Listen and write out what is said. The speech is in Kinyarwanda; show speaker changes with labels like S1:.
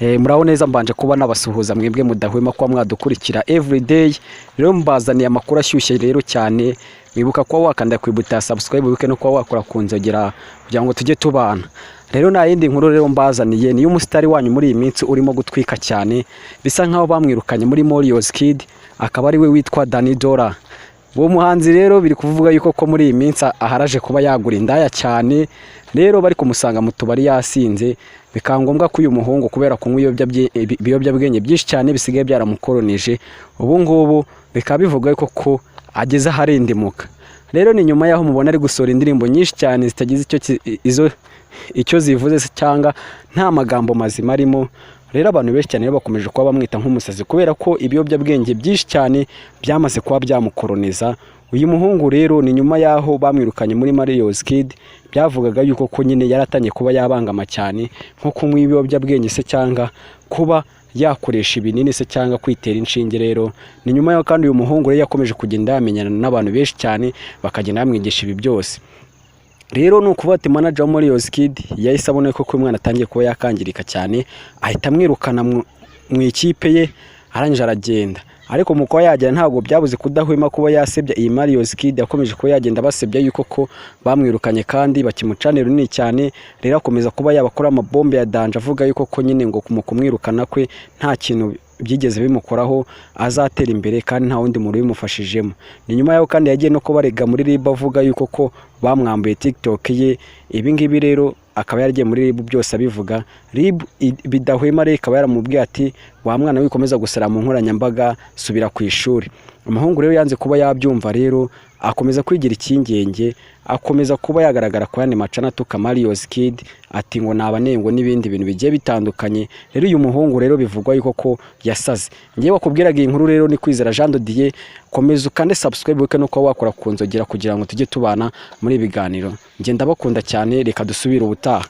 S1: Muraho neza mbanje kuba nabasuhuza mwebwe mudahwema kwa mwadukurikira everyday. Rero mbazaniye amakuru ashyushye rero cyane, mwibuka kwa wakanda kwibuta subscribe wibuke no kwa wakora kunzogera kugira ngo tujye tubana. Rero na yindi nkuru rero mbazaniye ni umusitari wanyu muri iyi minsi urimo gutwika cyane, bisa nkaho bamwirukanye muri Morios Kid, akaba ari we witwa Danny Dora. Uwo muhanzi rero biri kuvuga yuko ko muri iyi minsi aharaje kuba yagura indaya cyane, rero bari kumusanga mu tubari yasinze, bikangombwa ko uyu muhungu kubera kunywa ibiyobyabwenge byinshi cyane bisigaye byaramukoronije, ubu ngubu bikaba bivuga yuko ko ageze aharendemuka. Rero ni nyuma yaho mubona ari gusora indirimbo nyinshi cyane zitagize icyo zivuze cyangwa nta magambo mazima arimo. Rero abantu benshi cyane bakomeje kuba bamwita nk'umusazi kubera ko ibiyobyabwenge byinshi cyane byamaze kuba byamukoroneza. Uyu muhungu rero ni nyuma yaho bamwirukanye muri Morios Kid, byavugaga yuko ko nyine yaratanye kuba yabangama cyane nko kunywa ibiyobyabwenge se cyangwa kuba yakoresha ibinini se cyangwa kwitera inshinge. Rero ni nyuma yaho kandi uyu muhungu rero yakomeje kugenda yamenyana n'abantu benshi cyane bakagenda bamwigisha ibi byose. Rero nukuvuga ati manager wa Morios Kid yahise abona ko umwana atangiye kuba yakangirika cyane, ahita amwirukana mu ikipe ye arangije aragenda. Ariko mu kuba yagenda ntabwo byabuze kudahwema kuba yasebya iyi Morios Kid, yakomeje kuba yagenda basebya yuko ko bamwirukanye kandi bakimucanira runini cyane. Rero akomeza kuba yabakora amabombe ya danje avuga yuko ko nyine ngo kumwirukana kwe nta kintu byigeze bimukoraho, azatera imbere kandi nta wundi muntu bimufashijemo. Ni nyuma yaho kandi yagiye no kubarega muri RIB avuga yuko ko bamwambuye TikTok ye. Ibi ngibi rero akaba yaragiye muri RIB byose abivuga. RIB bidahwema rero ikaba yaramubwiye ati wa mwana wikomeza gusara mu nkoranyambaga subira ku ishuri. Umuhungu rero yanze kuba yabyumva, rero akomeza kwigira ikingenge, akomeza kuba yagaragara kwa yane macana tuka Morios Kid ati ngo nabanengo n'ibindi bintu bigiye bitandukanye. Rero uyu muhungu rero bivugwa yuko ko yasaze. Ngiye bakubwiraga inkuru rero ni Kwizera Jean de Dieu. Komeza ukande subscribe wibuke no kwa wakora kunzogera kugira ngo tujye tubana muri ibiganiro. Nge ndabakunda cyane, reka dusubire ubutaha.